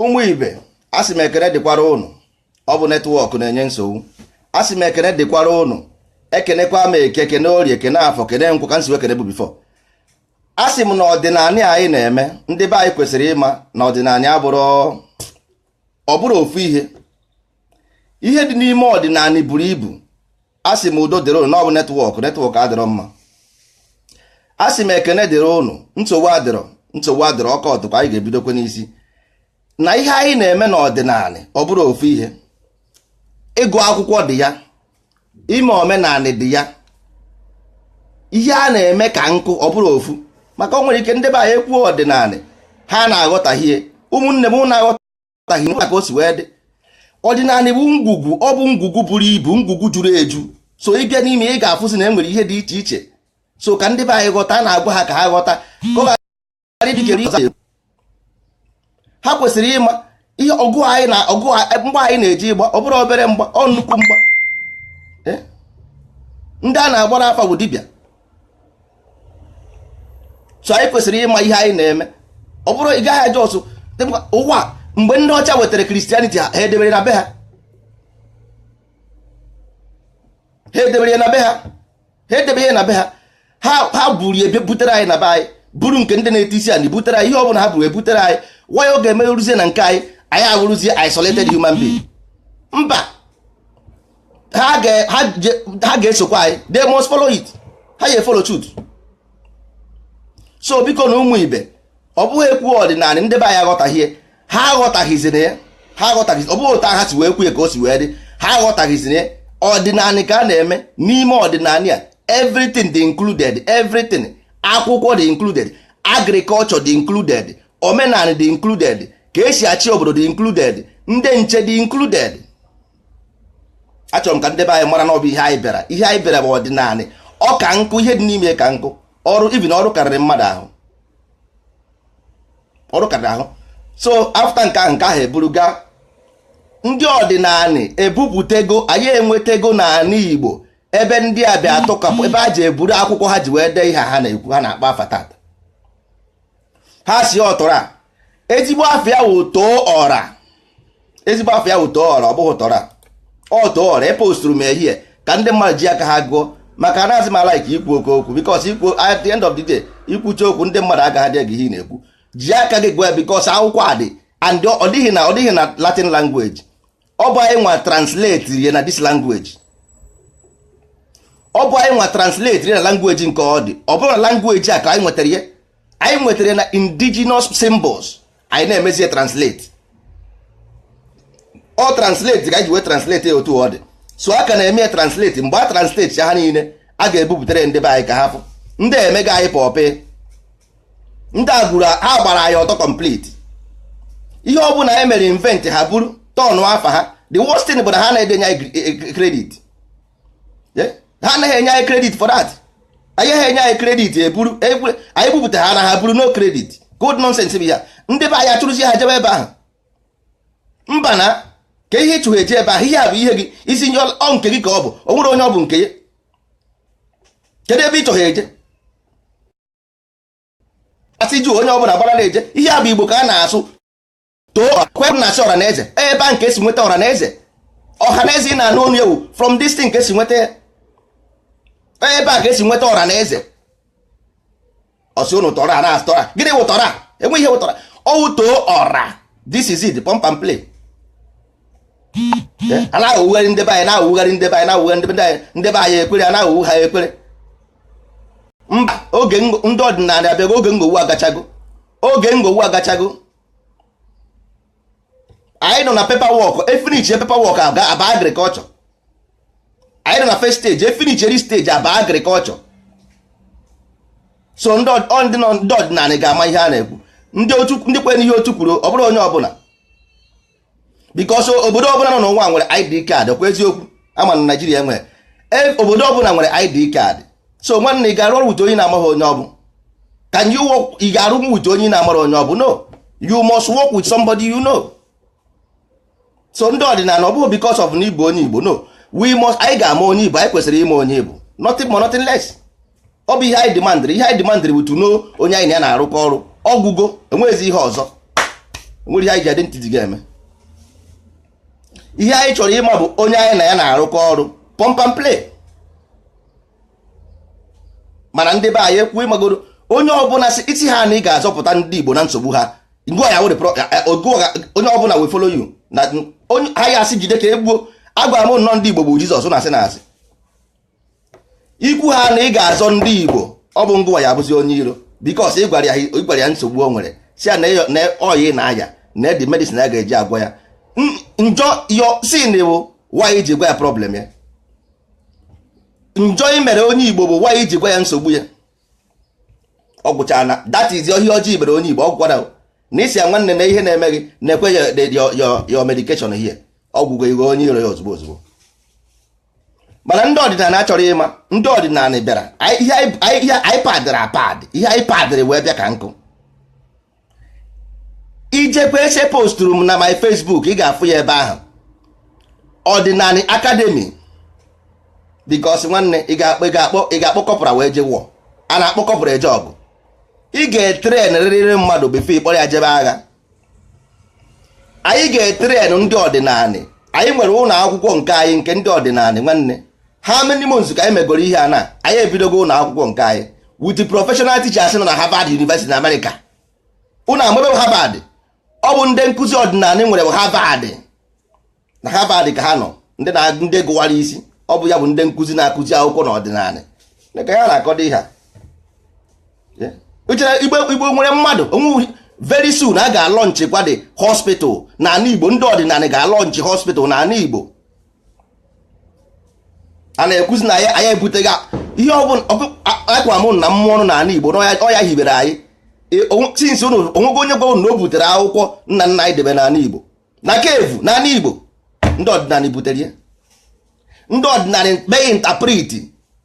ụmụ ibe asị m ekene dịkwara ụnụ. Ọ bụ netwọk na-enye nsogbu. Asị m ekene dịkwara ụnụ. Ekenekwa m eke, kene orie, kene afọ, kene nkwụ ka nsi wekene bụ bifọ. Asị m na ọdịnala anyị na-eme ndị be anyị kwesịrị ịma na ọdịnala ọ bụrụ ofu ihe. Ihe dị n'ime ọdịnala buru ibu. Asị m udo dịrị ụnụ na ọ bụ netwọk adịrọ mma. Asị m ekene dịrị ụnụ, nsogbu adịrọ ọka ọtụkwa anyị ga-ebidokwe n'isi. Na ihe anyị na-eme n'ọdịnala ọ bụrụ ofu ihe. Ịgụ akwụkwọ dị ya, ime omenala dị ya. Ihe a na-eme ka nkụ ọ bụrụ ofu, maka o nwere ike ndị be anyị ekwuo ọdịnala ha na-aghọtahie. Ụmụnne m na-aghọtahie maka o si wee dị. Ọdịnala bụ ngwugwu, ọ bụ ngwugwu buru ibu, ngwugwu juru eju. So ị bịa n'ime ị ga-afụsị na enwere ihe dị iche iche. So ka ndị be anyị ghọta, a na-agwa ha ka ha ghọta. Ha kwesịrị ịma ihe ọgụ anyị na mgba anyị na-eji ịgba ọ bụrụ obere mgba, ọ nnukwu mgba. Ndị a na-agbara afa bụ dibịa. So anyị kwesịrị ịma ihe anyị na-eme. Ọ bụrụ ị gaghị aja ọsụ ụwa mgbe ndị ọcha wetara Christianity ha edebere na be ha. Ha edebere na be ha. Ha buru ebe butere anyị na be anyị, buru nke ndị na-ete isi anyị butere anyị, ihe ọ bụla ha buru ebutere anyị. Why oge emerụzie na nke anyị abụrụzie isolated human being. Mba, ha ga-esokwa anyị, they must follow it. Ha ga-follow truth. So biko na ụmụ ibe, ọ bụghị ekwu ọdịnala ndị be anyị aghọtaghie. Ha aghọtaghizina ya, ọ bụghị otu ha si wee kwuye ka o si wee dị. Ha aghọtaghizina ya. Ọdịnala ka a na-eme. N'ime ọdịnala a everything dị included, everything. Akwụkwọ dị included, agriculture dị included, omenala dị included, ka esi achị obodo dị included, ndị nche dị included. Achọrọ m ka ndị be anyị mara na ọ bụ ihe anyị bịara bụ ọdịnala. Ọ ka nkụ, ihe dị n'ime ka nkụ. Ọrụ karịrị mmadụ ahụ. So after nke ahụ eburuga ndị ọdịnala ebupụtego, anyị enwetego n'ala Igbo ebe ndị a bịa atọkapụ, ebe a ji eburu akwụkwọ ha ji wee dee ihe ha na-ekwu, ha na-akpa afa tata. Ha si ọtọra ezigbo afịa wụ TOO-ORA. Ezigbo afịa wụ TOO-ORA, ọ bụghị tọra. TOO-ORA eposturu m ehihie ka ndị mmadụ ji aka ha gụọ, maka na azị m like ikwu oke okwu, because ikwu at the end of the day ikwucha okwu ndị mmadụ agaghị adị gị ihe na-ekwu. Ji aka gị gụọ ya, because akwụkwọ adị and ọ dịghị na Latin language. Ọ bụ anyị nwa translate ya na this language. Ọ bụ anyị nwa translate ya na language nke ọ dị. Ọ bụrụ na language a ka anyị nwetara ya. Anyị nwetara na indigenous symbols. Anyị na-emezie translate. Ọ translate ka anyị ji wee translate ya otu ọ dị. So aka na-eme translate. Mgbe a translate ha niile, a ga-ebuputere ndị be anyị ka ha fụ. Ndị emega anyị pọpị. Ndị agụrụ ha gbara anyị ọtọ complete. Ihe ọ bụla anyị mere invent ha buru tọnụ afa ha. The worst thing bụ na ha na-edenye anyị credit. Ha anaghị enye anyị credit for that. Anyị ha enye anyị credit eburu anyị bupụta ha na ha buru no credit. Good nonsense bụ ya. Ndị be anyị achụrụzi ha jebe ebe ahụ. Mba na ka ihe ịchụ eje ebe ahụ, ihe a bụ ihe gị, isi nye ọ nke gị ka ọ bụ, o nwere onye ọ bụ nke ya. Kedu ebe ịchọ ha eje? Asị jụ onye ọbụla gbara na-eje. Ihe a bụ Igbo ka a na-asụ. Kwe na-asị ọra na eze. Ebe a nke esi nweta ọra na eze. Ọha na eze ị na-anụ onu ewu from this thing ka esi nweta ya. Ebe a ka esi nweta ọra na eze. Ọsị unu tọra na tọra. Gịnị wụ tọra? Enwe ihe wụ tọra. Ọwụ TOO-ORA. This is it, pump and play. A na-awụgharị ndị be anyị, na-awụgharị ndị be anyị, na-awụgharị ndị be anyị ekwere, a na-awụ ha ekwere. Mba, oge ndị ọdịnala abịago, oge ngogwu agachago. Anyị nọ na paperwork, efinichie paperwork aba agriculture. Anyị nọ na first stage, efinichie stage aba agriculture. So ndị ọdịnala ga-ama ihe a na-ekwu. Ndị kwenye ihe otu kwuru, ọ bụrụ onye ọbụla. Because obodo ọbụla nọ n'ụwa nwere ID card, ọkwa eziokwu. Ama na Nigeria nwere. Obodo ọbụla nwere ID card. So nwanne ị ga-arụ ọrụ wute onye na-amaghị onye ọ bụ. Can you work? Ị ga-arụ wute onye na-amara onye ọ bụ? No. You must work with somebody you know. So ndị ọdịnala ọ bụghị because of na Igbo onye Igbo. No. Anyị ga-ama onye Igbo, anyị kwesịrị ime onye Igbo. Nothing more, nothing less. Ọ bụ ihe anyị demandịrị bụ to know onye anyị na ya na-arụkọ ọrụ. Ọgwụgo enwezi ihe ọzọ. nwere ihe anyị ji identity ga-eme. Ihe anyị chọrọ ịma bụ onye anyị na ya na-arụkọ ọrụ pump and play. Mana ndị be anyị ekwu ịmagoro onye ọbụla si iti ha na ị ga-azọpụta ndị Igbo na nsogbu ha, onye ọbụla we follow you na ha ya asị jide ka egbuo. Agwara m nnọọ ndị Igbo bụ Jizọs na-asị na asị ikwu ha na ị ga-azọ ndị Igbo, ọ bụ ngụwa ya abụzi onye iro bikos ị gwara ya nsogbu o nwere si ya na ọya na aya na edi medicine ya ga-eji agwa ya njọ yo sin bụ why iji gwa ya problem ya. Njọ ị mere onye Igbo bụ why iji gwa ya nsogbu ya. Ọ gwụcha na that is ihe ọjọọ ibere onye Igbo. Ọ gwara na isi ya nwanne na ihe na-eme gị na-ekwe your medication here, ọgwụgwọ iwe onye iro ya ozugbo ozugbo. Mana ndị ọdịnala achọrọ ịma, ndị ọdịnala bịara ihe anyị padịrị apad, ihe anyị padịrị wee bịa ka nkụ. Ijekwa ese posturu m na my Facebook, ị ga-afụ ya ebe ahụ ọdịnala academy, because nwanne ị ga-akpọ kọpụra wee je wụọ, a na-akpọ kọpụra eje ọgụ. Ị ga-etren rịrị mmadụ bifo ịkpọrọ ya jebe agha. Anyị ga-etren ndị ọdịnala. Anyị nwere ụlọ akwụkwọ nke anyị nke ndị ọdịnala nwanne. Ha many months ka anyị megoro ihe a na anyị ebidogo ụlọ akwụkwọ nke anyị with the professional teachers nọ na Harvard University na America. Ụlọ amebe Harvard, ọ bụ ndị nkụzi ọdịnala nwere bụ Harvard. Na Harvard ka ha nọ, ndị gụwara isi, ọ bụ ya bụ ndị nkụzi na-akụzi akwụkwọ na ọdịnala. Ka ya na-akọdo ihe a. Igbo nwere mmadụ onwe very soon a ga-alọnchị kwa the hospital na ala Igbo. Ndị ọdịnala ga-alọnchị hospital na ala Igbo. A na-ekwuzi na anyị ebutega ihe ọbụla akwa m na mmụọ ọnụ na ala Igbo ọ ya hibere anyị since onwego onye gwa na o butere akwụkwọ nna nna anyị debe n'ala Igbo na kevu n'ala Igbo. Ndị ọdịnala butere ya. Ndị ọdịnala mee interpret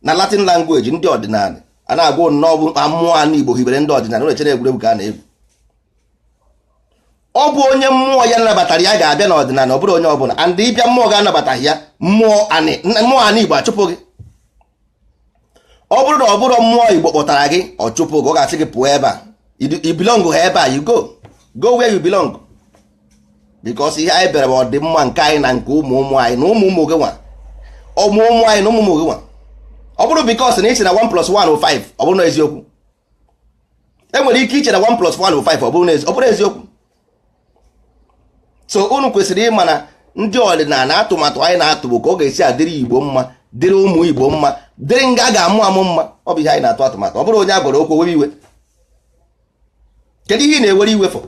na Latin language. Ndị ọdịnala a na-agwa nnọọ bụ mmụọ ala Igbo hibere ndị ọdịnala na-echere egwuregwu ka a na-egwu. Ọ bụ onye mmụọ ya nabatara ya ga-abịa n'ọdịnala, ọ bụrụ onye ọbụla. And ịbịa mmụọ ga-anabataghị ya, mmụọ ala Igbo achụpụ gị. Ọ bụrụ na ọ bụrụ mmụọ Igbo kpọtara gị ọ chụpụ gị, ọ ga-asị gị pụọ ebe a. You belong ha ebe a, you go where you belong. Because ihe anyị bịara bụ ọdịmma nke anyị na nke ụmụ anyị na ụmụ gị nwa. Ụmụ anyị na ụmụ gị nwa. Ọ bụrụ because na isi na 1 + 1 = 5, ọ bụrụ na eziokwu. Enwere ike iche na 1 + 1 = 5, ọ bụrụ eziokwu. So unu kwesịrị ịma na ndị ọdịnala atụmatụ anyị na-atụ bụ ka ọ ga-esi adịrị Igbo mma, dịrị ụmụ Igbo mma, dịrị nga a ga-amụ amụ mma. Ọ bụ ihe anyị na-atụ atụmatụ. Ọ bụrụ onye a gwara okwu were iwe. Kedu ihe ị na-ewere iwe fọ?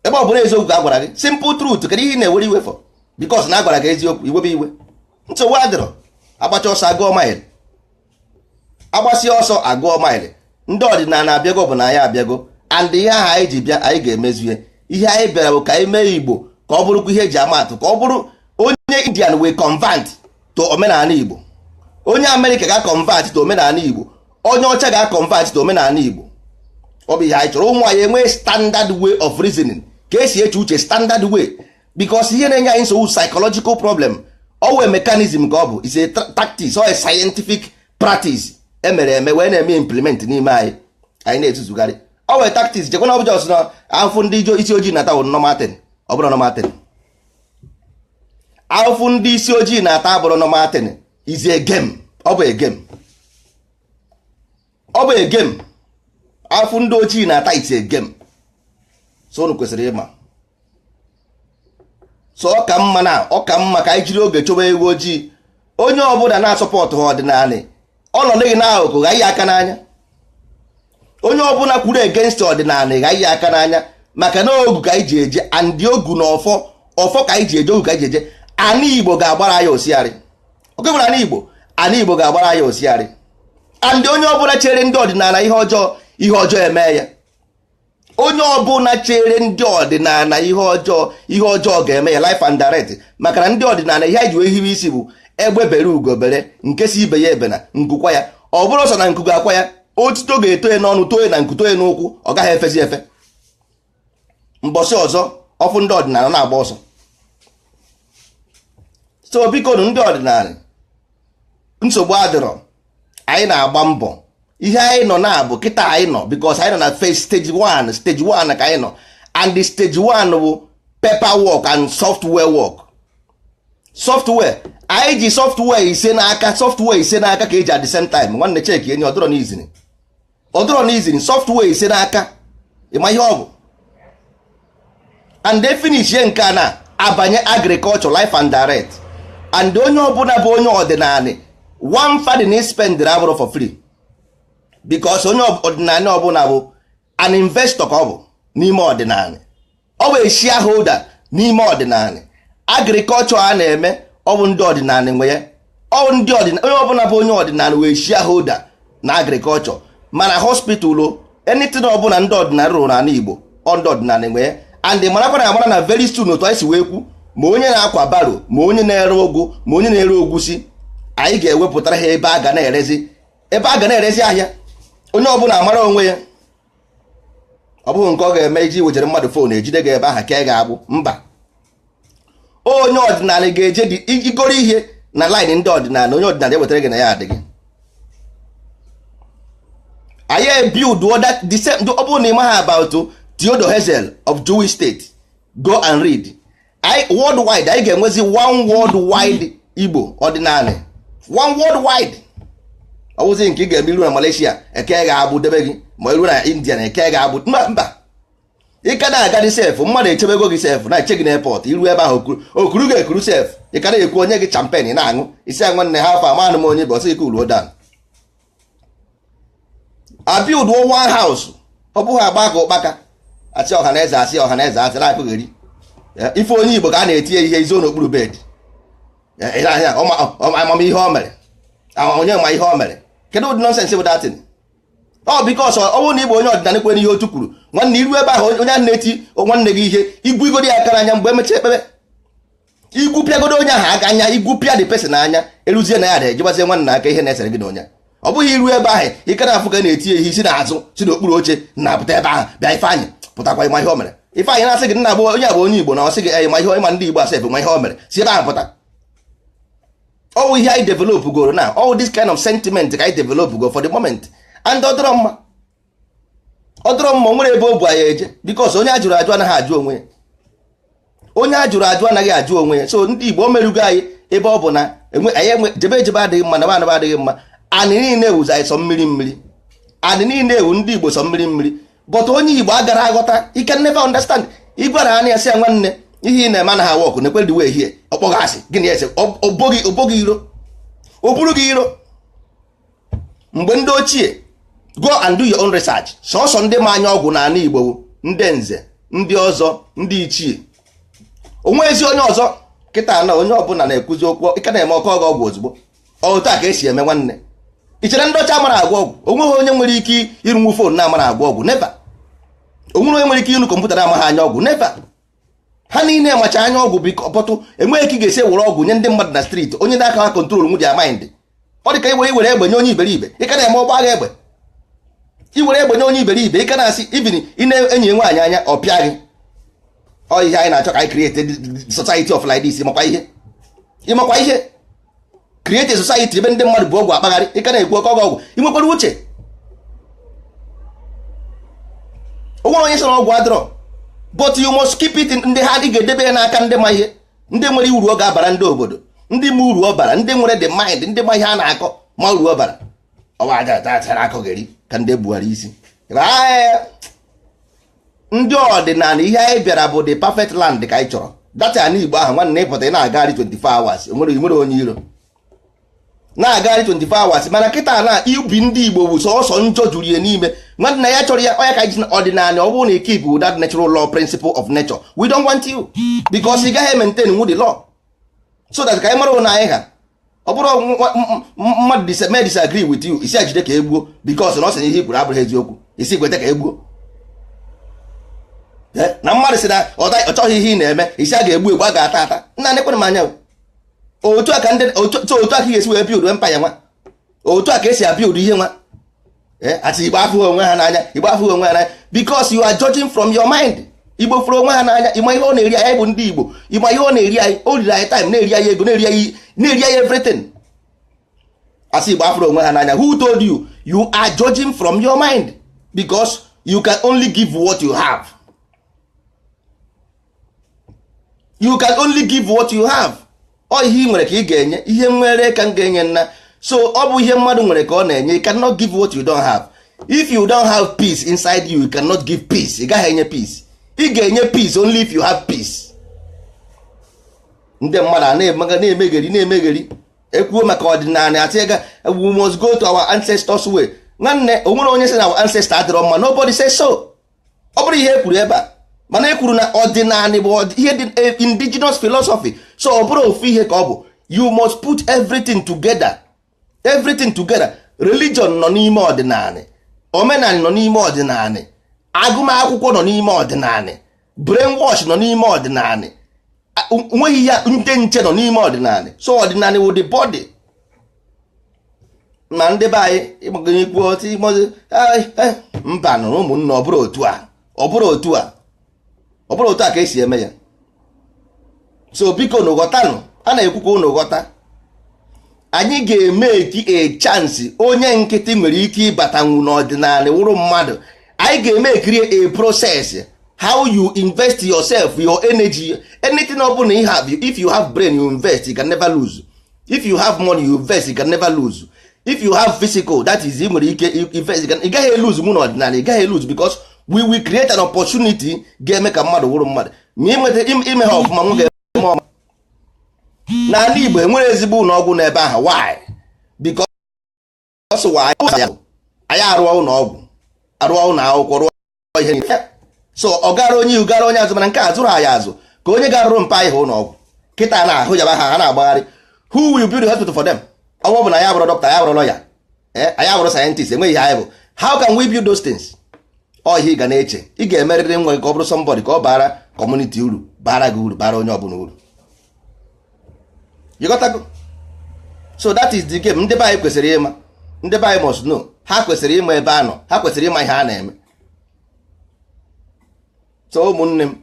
Ebe ọ bụla eziokwu ka a gwara gị, simple truth, kedu ihe ị na-ewere iwe fọ? Because na a gwara gị eziokwu, iwebe iwe. Nsogbu adịrọ. Agbacha ọsọ agụọ maịlị. Agbasi ọsọ agụọ maịlị. Ndị ọdịnala abịago bụ na anyị abịago, and ihe ahụ anyị ji bịa anyị ga-emezu. Ihe anyị bịara bụ ka anyị mee Igbo ka ọ bụrụkwa ihe eji ama atụ, ka ọ bụrụ onye Indian wee convert to omenala Igbo, onye America ga-convert to omenala Igbo, onye ọcha ga-convert to omenala Igbo. Ọ bụ ihe anyị chọrọ. Ụmụ anyị enwee standard way of reasoning, ka esi eche uche standard way, because ihe na-enye anyị nsogbu psychological problem. Ọwụ mechanism ka ọ bụ, is a tactics or a scientific practice emere eme wee na-eme implement n'ime anyị na-etuzugharị. Ọ wee tactics jekwa na ọbụjọ na afụ ndị isi ojii na-ata bụ normal thing. Ọ bụrụ normal thing. Afụ ndị isi ojii na-ata abụrụ normal thing. Is a game. Ọ bụ a game. Ọ bụ a game. Afụ ndị ojii na-ata, it's a game. So unu kwesịrị ịma. So ọ ka mma ka anyị jiri oge chọba ewu ojii. Onye ọbụla na-asọpọtụ ha ọdịnala, ọnọdụ gị n'akụkụ ga ihe aka n'anya. Onye ọbụla kwuru against ọdịnala ga ihe aka n'anya, maka na ogu ka anyị ji eje, andị ogu na ọfọ ka anyị ji eje, ogu ka anyị ji eje. Ana Igbo ga-agbara ya osiarị. Okebụrụ ana Igbo ga-agbara ya osiarị. Andị onye ọbụla chere ndị ọdịnala ihe ọjọọ eme ya. Onye ọbụla chere ndị ọdịnala ihe ọjọọ ga-eme ya life and direct. Maka na ndị ọdịnala ihe anyị ji wee hiwe isi bụ egbe bere ugo bere, nke si ibe ya ebe na nkukwa ya. Ọ bụrụ sọ na nku ga-akwa ya, otito ga-eto ya n'ọnụ, toye na nku, toye n'ụkwụ, ọ gaghị efezi efe. Mbọsị ọzọ ọfụ ndị ọdịnala na-agba ọsọ. So biko ndị ọdịnala, nsogbu adịrọ, anyị na-agba mbọ. Ihe anyị nọ na-abụ kịta anyị nọ, because anyị nọ na phase stage 1 ka anyị nọ. and the stage 1 bụ paper work and software work. Software anyị ji software ise n'aka ka eji at the same time. Nwanne check enye ọdụrọ n'izini software ise n'aka ịma ihe ọ bụ, and they finish nke a na abanye agriculture life and direct, and onye ọbụla bụ onye ọdịnala one fadin spendere abụrụ for free, because onye ọdịnala ọbụla bụ an investor ka ọ bụ n'ime ọdịnala, ọ bụ shareholder n'ime ọdịnala. Agriculture a na-eme ọ bụ ndị ọdịnala nwe ya, ọ ndị ọdịnala, onye ọbụla bụ onye ọdịnala wee shareholder na agriculture. Mana hospital o anything ọbụla ndị ọdịnala rụrụ n'ala Igbo ọ ndị ọdịnala nwe ya, and marakwana amara na very soon otu anyị si wee kwu, ma onye na-akwa baro, ma onye na-ere ụgụ, ma onye na-ere ogwusi, anyị ga-ewepụtara ha ebe a ga na-erezi ahịa. Onye ọbụla amara onwe ya, ọ bụghị nke ọ ga-eme iji wejere mmadụ fon ejide gị ebe ahụ ka ị ga-agbụ. Mba, onye ọdịnala ga-eje igoro ihe na line ndị ọdịnala, onye ọdịnala ewetara gị na ya adịghị. anyị build the same. Ọ bụrụ na ị maghị about TOO-OHA of Jewish State, go and read. Worldwide anyị ga-enwezi one worldwide Igbo ọdịnala, one worldwide. Ọ bụzi nke ị ga-eme iru na Malaysia eke ga-abụ debe gị, ma iru na India na eke ga-abụ mba. Ị ka na-aga dị sef, mmadụ echebe ego gị sef na-eche gị n'airport, iru ebe ahụ okuru ga-ekuru sef, ị ka na-ekwu onye gị champagne na-aṅụ isi nwanne ha afọ amanụ m onye bụ ọsọ ike uruo dan. Abuild one house, ọ bụghị agba ka ụkpaka asị ọhaneze asị na-akụgheri ife onye Igbo ka a na-etinye ihe izo n'okpuru bed. Amamihe o mere, onye ma ihe o mere, kedu ụdị nonsense bụ datin? Ọ bikos ọ bụrụ na Igbo onye ọdịnala kwere ihe otu kwuru, nwanne iru ebe ahụ onye a na-eti nwanne gị ihe, igwu igodi ya aka anya mgbe emechaa ekpere, igwu pịagodo onye ahụ aka anya, igwu pịa dị pesin anya, eruzie na ya da ejibazie nwanne aka ihe na-esere gị na onye. Ọ bụghị iru ebe ahụ ike na-afụ ka na-eti ihe isi n'azụ si n'okpuru oche na-apụta ebe ahụ bịa Ifeanyị pụtakwa ịma ihe o mere. Ifeanyị na-asị gị nna abụ onye abụ onye Igbo na ọsị gị ma ihe ịma ndị Igbo asị ma ihe o mere, si ebe ahụ pụta. Ọwụ ihe anyị develop goro na all this kind of sentiment ka anyị develop go for the moment, and ọdọrọ mma nwere ebe o bu anyị eje, because onye ajụrụ ajụ anaghị ajụ onwe ya, onye ajụrụ ajụ anaghị ajụ onwe ya. So ndị Igbo merugo anyị ebe ọ bụ na anyị jebe adịghị mma na anaba adịghị mma. Anyị niile ewuzi anyị sọ mmiri, anyị niile ewu ndị Igbo sọ mmiri, but onye Igbo agara aghọta, you can never understand. Igwe na anya sị ya nwanne ihe ị na-eme anaghị awọkụ na ekwe dị wee hie ọkpọgasị gịnị ese oboghị iro, o buru gị iro. Mgbe ndị ochie, go and do your own research, sọsọ ndị ma anya ọgwụ n'ala Igbo ndị nze, ndị ọzọ, ndị ichie, onwe ezi onye ọzọ. Kịta na onye ọbụla na-ekwuzi okwu ike na-eme ọgwụ ozugbo. Otu a ka esi eme nwanne. I chere ndị ọcha mara agwọ ọgwụ, onweghị onye nwere ike ịrụnwu fon na-amara agwọ ọgwụ, never. Onwere onye nwere ike ịrụ kọmputa na-amaghị anya ọgwụ, never. Ha niile amacha anya ọgwụ biko ọpọtụ, enweghị ka ị ga-esi were ọgwụ nye ndị mmadụ na street, onye na-aka ha kontrol nwu dia mind. Ọ dị ka iwere egbe nye onye iberibe, ị ka na-eme ọgba agha egbe. Iwere egbe nye onye iberibe, ị ka na-asị ibini ị na-enyi nwaanyị anya ọ pịa gị. Ọ ihe anyị na-achọ ka anyị create society of like this. Ịmakwa ihe create a society ebe ndị mmadụ bụ ọgwụ akpagharị, ị ka na-ekwu oke ọgwụ, ị nwekwara uche. O nwere onye sị na ọgwụ adịrọ, but you must keep it ndị ha dị ga-edebe ya n'aka ndị ma ihe, ndị nwere uru ọ ga-abara ndị obodo, ndị ma uru ọ bara, ndị nwere the mind, ndị ma ihe a na-akọ ma uru ọ bara. Ọwa aja akọgheri ka ndị Buhari isi. Ndị ọdịnala ihe anyị bịara bụ the perfect land ka anyị chọrọ. Data na Igbo ahụ nwanne ịpụta ị na-agagharị 24 hours, nwere onye iro na-agagharị 24 hours. Mana kịta na ibi ndị Igbo bụ sọsọ njọ juru ihe n'ime nwanne ya chọrọ ya. Onye ka anyị ọdịnala ọ bụrụ na keep with that natural law principle of nature, we don't want you because ị gaghị maintain with the law, so that ka anyị mara na anyị ha. Ọ bụrụ mmadụ may disagree with you, isi ajide ka egbuo because na ọ sị na ihe i kwuru abụghị eziokwu, isi kweta ka egbuo. Na mmadụ sị na ọ chọghị ihe ị na-eme, isi a ga-egbu egbu, a ga-ata ata. Nna nekwere m anya otu a ka ndị otu a ka ị ga-esi wee build empire nwa, otu a ka esi abuild ihe nwa. Ati Igbo afụghị onwe ha n'anya, Igbo afụghị onwe ha n'anya because you are judging from your mind. Igbo fụrụ onwe ha n'anya, ịma ihe ọ na-eri anyị bụ ndị Igbo, ịma ihe ọ na-eri anyị, o riri anyị time, na-eri anyị ego, na-eri anyị everything. Asị Igbo afụrụ onwe ha n'anya, who told you? You are judging from your mind because you can only give what you have. You can only give what you have. Ọ ihe ị nwere ka ị ga-enye, ihe nwere ka m ga-enye nna. So ọ bụ ihe mmadụ nwere ka ọ na-enye. You cannot give what you don't have. If you don't have peace inside you, you cannot give peace. Ị gaghị enye peace. Ị ga-enye peace only if you have peace. Ndị mmadụ a na-emegheri ekwuo maka ọdịnala atị ga we must go to our ancestors way. Nwanne onwere onye sị na our ancestor adịrọ mma. Nobody says so. Ọ bụrụ ihe ekwuru ebe a, mana ekwuru na ọdịnala bụ ihe dị indigenous philosophy. So ọ bụrụ ofu ihe ka ọ bụ. You must put everything together. Everything together. Religion nọ n'ime ọdịnala, omenala nọ n'ime ọdịnala, agụmakwụkwọ nọ n'ime ọdịnala, brainwash nọ n'ime ọdịnala, nweghị ya ndị nche nọ n'ime ọdịnala. So ọdịnala wụ the body. Ma ndị be anyị ịgbaganye ikwu otu mba nọ ụmụnne, ọ bụrụ otu a, ọ bụrụ otu a, ọ bụrụ otu a ka esi eme ya. So biko unu ghọtanụ, a na-ekwu ka unu ghọta. Anyị ga-eme a chance onye nkịtị nwere ike ịbatanwu n'ọdịnala wụrụ mmadụ. Anyị ga-eme create a process how you invest yourself, your energy, anything ọbụla you have. If you have brain, you invest, you can never lose. If you have money, you invest, you can never lose. If you have physical, that is nwere ike invest, you gaghị lose mụ n'ọdịnala, you gaghị lose because we will create an opportunity ga-eme ka mmadụ wụrụ mmadụ. Ma ime ha ọfụma nwoke ọma. N'ala Igbo enwere ezigbo ụlọ ọgwụ n'ebe ahụ. Why? Because anyị arụọ ụlọ ọgwụ, arụọ ụlọ akwụkwọ, rụọ ihe niile. So ọ gara onye azụ, mana nke a zụrụ anyị azụ ka onye ga-arụrụ mpa ihe ụlọ ọgwụ. Kịta na-ahụ yaba ha na-agbagharị. Who will build the hospital for them? Ọ bụ na anyị abụrụ doctor, anyị abụrụ lawyer, anyị abụrụ scientist, enweghị ihe anyị bụ. How can we build those things? Ọ ihe ị ga na-eche, ị ga-emerịrị nwa ka ọ bụrụ somebody ka ọ bara community uru, bara gị uru, bara onye ọbụla uru. You got to go. So that is the game. Ndị be anyị kwesịrị ịma, ndị be anyị must know. Ha kwesịrị ịma ebe a nọ, ha kwesịrị ịma ihe a na-eme. So ụmụnne m,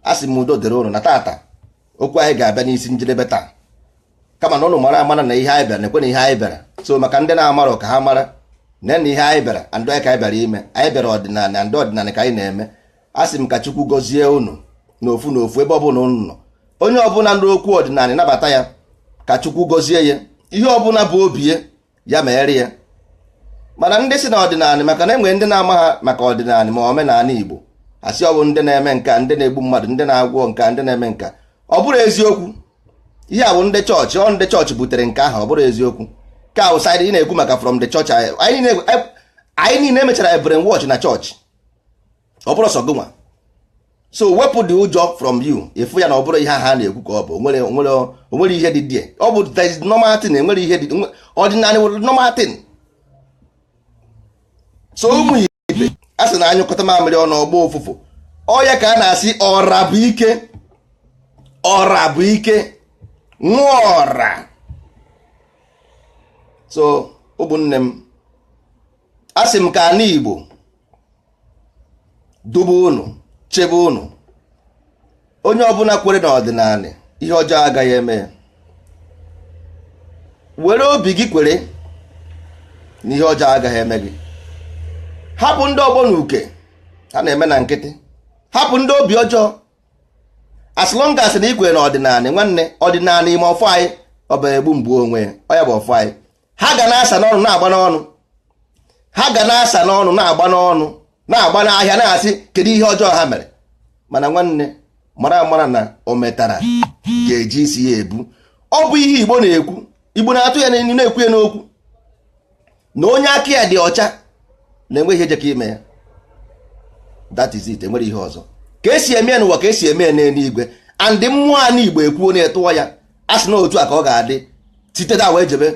asị m udo dịrị ụnụ na tata okwu anyị ga-abịa n'isi njedebe taa, kama na ụnụ mara amara na ihe anyị bịara, na-ekwe na ihe anyị bịara. So maka ndị na-amara ka ha mara na ihe anyị bịara, andị ka anyị bịara ime, anyị bịara ọdịnala na ndị ọdịnala ka anyị na-eme. Asị m ka Chukwu gọzie ụnụ n'ofu n'ofu ebe ọbụla ụnụ nọ. Onye ọbụla ndị okwu ọdịnala nabata ya, ka Chukwu gọzie ya, ihe ọbụla bụ obi ya mere ya. Mana ndị si na ọdịnala, maka na enwe ndị na-ama ha maka ọdịnala ma omenala Igbo, asị ọ bụ ndị na-eme nka, ndị na-egbu mmadụ, ndị na-agwọ nka, ndị na-eme nka. Ọ bụrụ eziokwu. Ihe a bụ ndị chọọchị, ọ ndị chọọchị butere nke ahụ, ọ bụrụ eziokwu. Ka outside ị na-ekwu maka from the church, anyị niile emechara brainwash na chọọchị, ọ bụrụ sọ gụnwa. So wepụ dị ụjọ from you, efu ya na ọ bụrụ ihe ha na-ekwu ka ọ bụ onwere ihe dị die. Ọ bụ there is normal thing, enwere ihe dị ọdịnala wụ normal thing. So ụmụ ibe a sị na anyụkọta mamịrị ọnụ ọgbọ ụfụfụ, ọ ya ka a na-asị ọra bụ ike, ọra bụ ike, nwa ọra. So ụmụnne m, asị m ka ana Igbo dube unu, chebe unu. Onye ọbụla kwere na ọdịnala, ihe ọjọọ agaghị eme. Were obi gị kwere na ihe ọjọọ agaghị eme gị. Hapụ ndị ọgbọ na uke ha na-eme na nkịtị, hapụ ndị obi ọjọọ. As long as na ikwere na ọdịnala, nwanne, ọdịnala ime ọfọ anyị ọ bụ egbu mgbu onwe ọ ya bụ ọfọ anyị. Ha ga na-asa n'ọnụ na-agba n'ọnụ, ha ga na-asa n'ọnụ na-agba n'ọnụ, na-agba n'ahịa na-asị kedu ihe ọjọọ ha mere. Mana nwanne, mara amara na o metara ga-eji isi ya ebu. Ọ bụ ihe Igbo na-ekwu, Igbo na-atụ ya na-ekwu ya n'okwu, na onye aka ya dị ọcha na-enwe ihe jeka ime ya. That is it, enwere ihe ọzọ. Ka esi eme ya n'ụwa ka esi eme ya n'eluigwe. And mmụọ a n'Igbo ekwuo na-etụwa ya, a sị na otu a ka ọ ga-adị site da wee jebe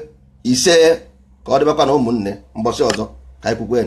ise ka ọ dịbakwa na ụmụnne mbọsị ọzọ ka anyị kwukwe.